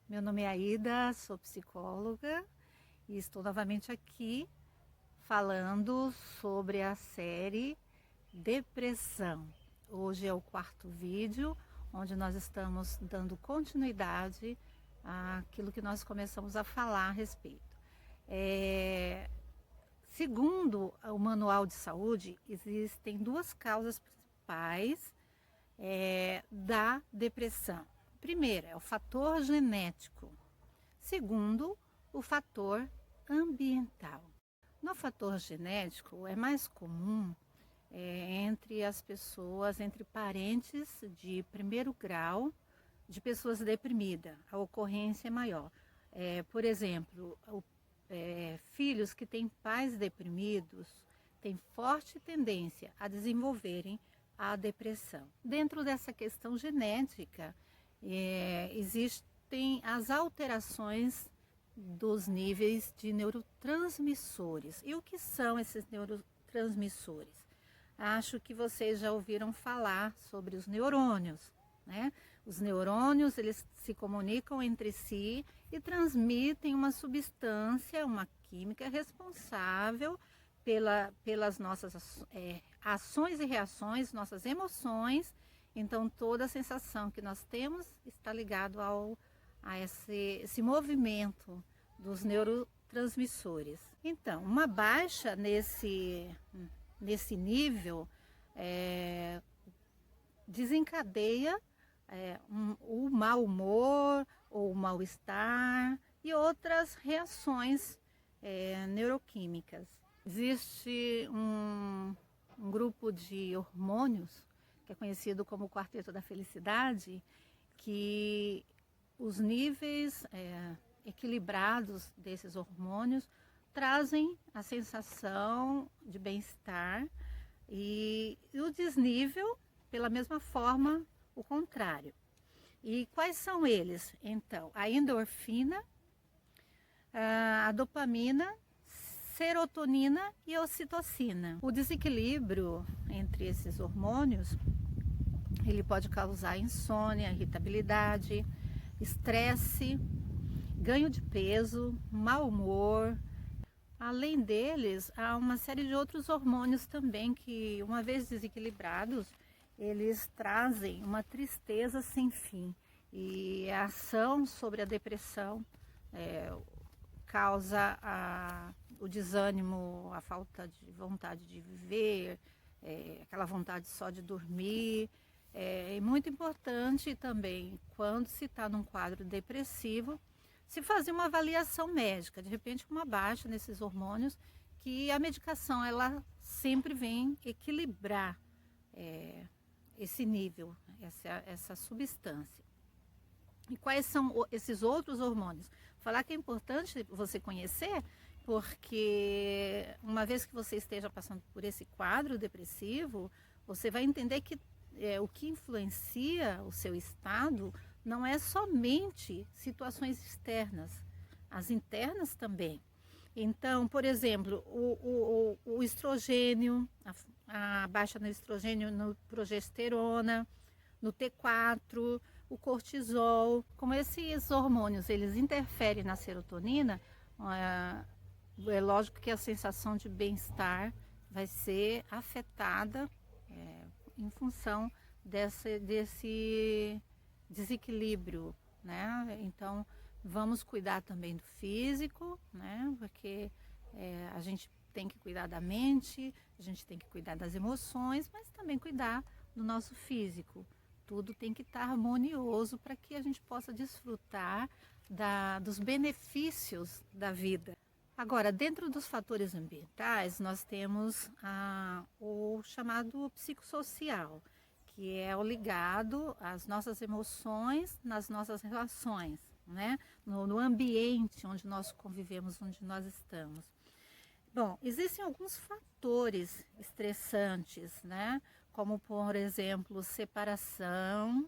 Meu nome é Aida, sou psicóloga e estou novamente aqui falando sobre a série Depressão. Hoje é o quarto vídeo, onde nós estamos dando continuidade àquilo que nós começamos a falar a respeito. Segundo o Manual de Saúde, existem duas causas principais da depressão. Primeiro, é o fator genético. Segundo, o fator ambiental. No fator genético, é mais comum entre as pessoas, entre parentes de primeiro grau de pessoas deprimidas. A ocorrência é maior. Por exemplo, filhos que têm pais deprimidos têm forte tendência a desenvolverem a depressão. Dentro dessa questão genética, existem as alterações dos níveis de neurotransmissores. E o que são esses neurotransmissores? Acho que vocês já ouviram falar sobre os neurônios, né? Os neurônios, eles se comunicam entre si e transmitem uma substância, uma química responsável pelas nossas ações e reações, nossas emoções. Então, toda a sensação que nós temos está ligado a esse movimento dos neurotransmissores. Então, uma baixa nesse nível desencadeia o mau humor ou o mal-estar e outras reações neuroquímicas. Existe um grupo de hormônios que é conhecido como quarteto da felicidade, que os níveis equilibrados desses hormônios trazem a sensação de bem-estar e o desnível, pela mesma forma, o contrário. E quais são eles? Então, a endorfina, a dopamina, serotonina e ocitocina. O desequilíbrio entre esses hormônios, ele pode causar insônia, irritabilidade, estresse, ganho de peso, mau humor. Além deles, há uma série de outros hormônios também que, uma vez desequilibrados, eles trazem uma tristeza sem fim. E a ação sobre a depressão causa o desânimo, a falta de vontade de viver, aquela vontade só de dormir. É muito importante também, quando se está num quadro depressivo, se fazer uma avaliação médica, de repente uma baixa nesses hormônios, que a medicação ela sempre vem equilibrar esse nível, essa substância. E quais são esses outros hormônios? Falar que é importante você conhecer, porque uma vez que você esteja passando por esse quadro depressivo, você vai entender que o que influencia o seu estado não é somente situações externas, as internas também. Então, por exemplo, o estrogênio, a baixa no estrogênio, no progesterona, no T4, o cortisol. Como esses hormônios eles interferem na serotonina, é lógico que a sensação de bem-estar vai ser afetada em função desse desequilíbrio, né? Então, vamos cuidar também do físico, né? Porque a gente tem que cuidar da mente, a gente tem que cuidar das emoções, mas também cuidar do nosso físico. Tudo tem que estar harmonioso para que a gente possa desfrutar dos benefícios da vida. Agora, dentro dos fatores ambientais, nós temos o chamado psicossocial, que é o ligado às nossas emoções nas nossas relações, né? No ambiente onde nós convivemos, onde nós estamos. Bom, existem alguns fatores estressantes, né? Como, por exemplo, separação,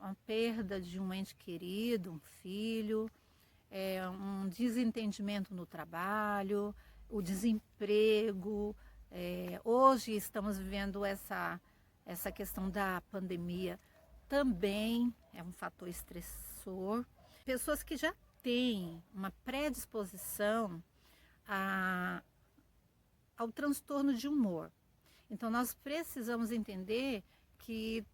a perda de um ente querido, um filho, um desentendimento no trabalho, o desemprego. Hoje estamos vivendo essa questão da pandemia, também é um fator estressor. Pessoas que já têm uma predisposição ao transtorno de humor. Então, nós precisamos entender que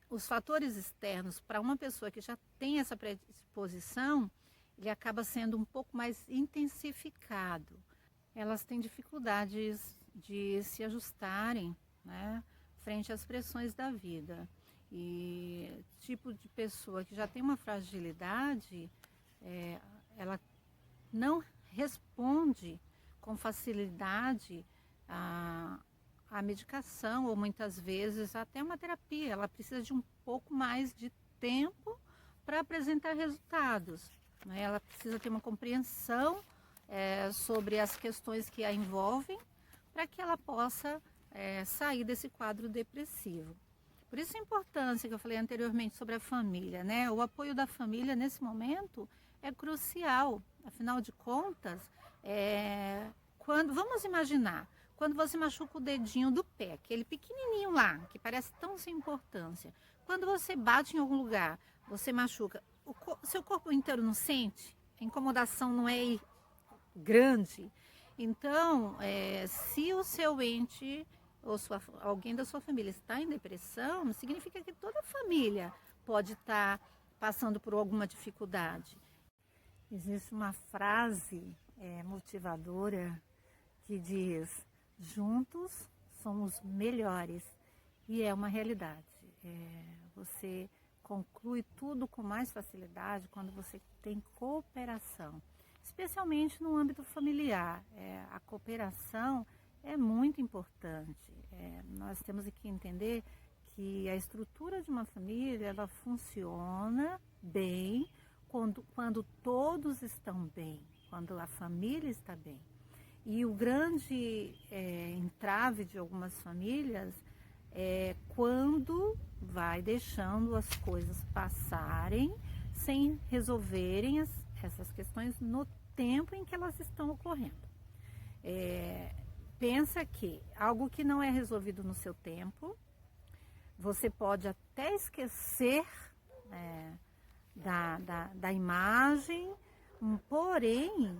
os fatores externos para uma pessoa que já tem essa predisposição, ele acaba sendo um pouco mais intensificado. Elas têm dificuldades de se ajustarem, né, frente às pressões da vida. E tipo de pessoa que já tem uma fragilidade, ela não responde com facilidade a medicação, ou muitas vezes até uma terapia. Ela precisa de um pouco mais de tempo para apresentar resultados, né? Ela precisa ter uma compreensão sobre as questões que a envolvem, para que ela possa sair desse quadro depressivo. Por isso a importância que eu falei anteriormente sobre a família, né? O apoio da família nesse momento é crucial. Afinal de contas, vamos imaginar, quando você machuca o dedinho do pé, aquele pequenininho lá, que parece tão sem importância, quando você bate em algum lugar, você machuca, seu corpo inteiro não sente? A incomodação não é grande? Então, se o seu ente ou alguém da sua família está em depressão, significa que toda a família pode estar passando por alguma dificuldade. Existe uma frase motivadora que diz: juntos somos melhores, e é uma realidade. Você conclui tudo com mais facilidade quando você tem cooperação, especialmente no âmbito familiar. A cooperação é muito importante. Nós temos que entender que a estrutura de uma família, ela funciona bem quando todos estão bem, quando a família está bem. E o grande entrave de algumas famílias é quando vai deixando as coisas passarem sem resolverem essas questões no tempo em que elas estão ocorrendo. Pensa que algo que não é resolvido no seu tempo, você pode até esquecer da imagem, porém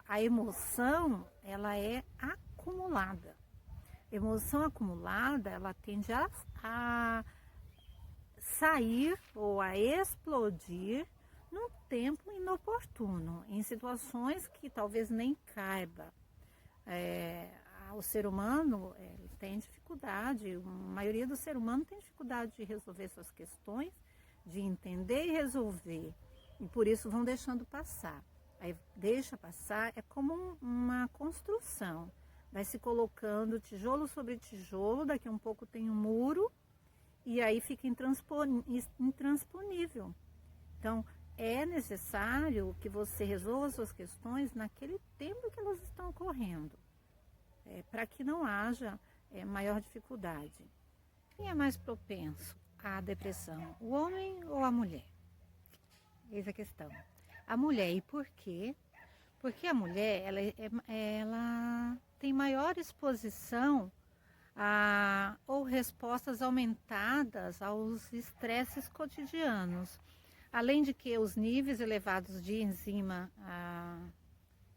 a emoção, ela é acumulada. Emoção acumulada, ela tende a sair ou a explodir num tempo inoportuno, em situações que talvez nem caiba. O ser humano tem dificuldade, a maioria do ser humano tem dificuldade de resolver suas questões, de entender e resolver, e por isso vão deixando passar. Aí deixa passar, é como uma construção, vai se colocando tijolo sobre tijolo, daqui a um pouco tem um muro, e aí fica intransponível. Então, é necessário que você resolva suas questões naquele tempo que elas estão ocorrendo, para que não haja maior dificuldade. Quem é mais propenso à depressão, o homem ou a mulher? Eis a questão. A mulher, e por quê? Porque a mulher, ela tem maior exposição ou respostas aumentadas aos estresses cotidianos. Além de que os níveis elevados de enzima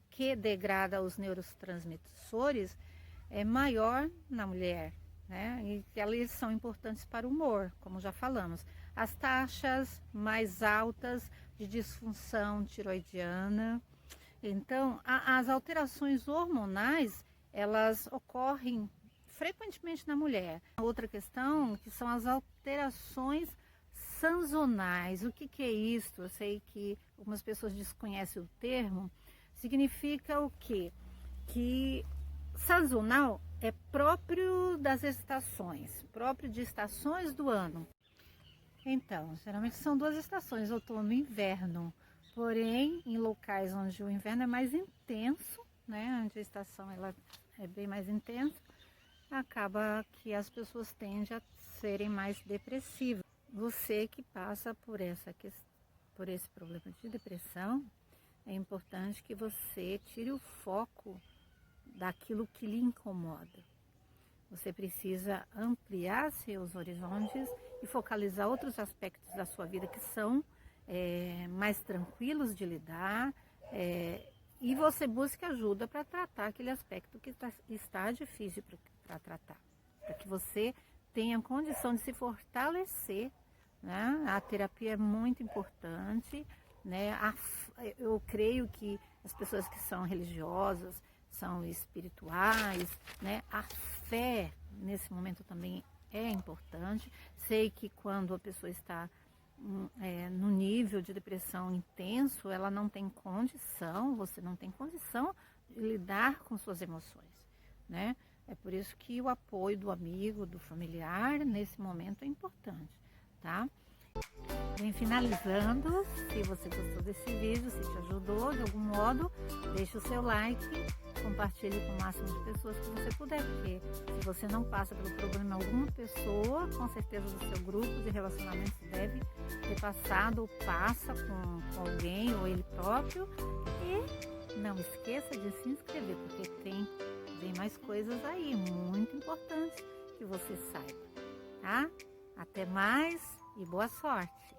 que degrada os neurotransmissores é maior na mulher, né? E eles são importantes para o humor, como já falamos. As taxas mais altas de disfunção tiroidiana. Então, as alterações hormonais, elas ocorrem frequentemente na mulher. Outra questão, que são as alterações sazonais. O que é isso? Eu sei que algumas pessoas desconhecem o termo. Significa o quê? Que sazonal é próprio das estações, próprio de estações do ano. Então, geralmente são duas estações, outono e inverno. Porém, em locais onde o inverno é mais intenso, né, onde a estação ela é bem mais intensa, acaba que as pessoas tendem a serem mais depressivas. Você que passa por esse problema de depressão, é importante que você tire o foco daquilo que lhe incomoda. Você precisa ampliar seus horizontes e focalizar outros aspectos da sua vida que são mais tranquilos de lidar, e você busca ajuda para tratar aquele aspecto que está difícil para tratar, para que você tenha condição de se fortalecer, né? A terapia é muito importante, né? Eu creio que as pessoas que são religiosas, são espirituais, né? A fé nesse momento também é importante. Sei que quando a pessoa está no nível de depressão intenso, ela não tem condição, você não tem condição de lidar com suas emoções, né? É por isso que o apoio do amigo, do familiar, nesse momento é importante, tá? Bem, finalizando, se você gostou desse vídeo, se te ajudou de algum modo, deixe o seu like, compartilhe com o máximo de pessoas que você puder, porque se você não passa pelo problema, alguma pessoa, com certeza do seu grupo de relacionamentos deve ter passado ou passa com alguém ou ele próprio. E não esqueça de se inscrever, porque vem mais coisas aí, muito importantes que você saiba, tá? Até mais e boa sorte!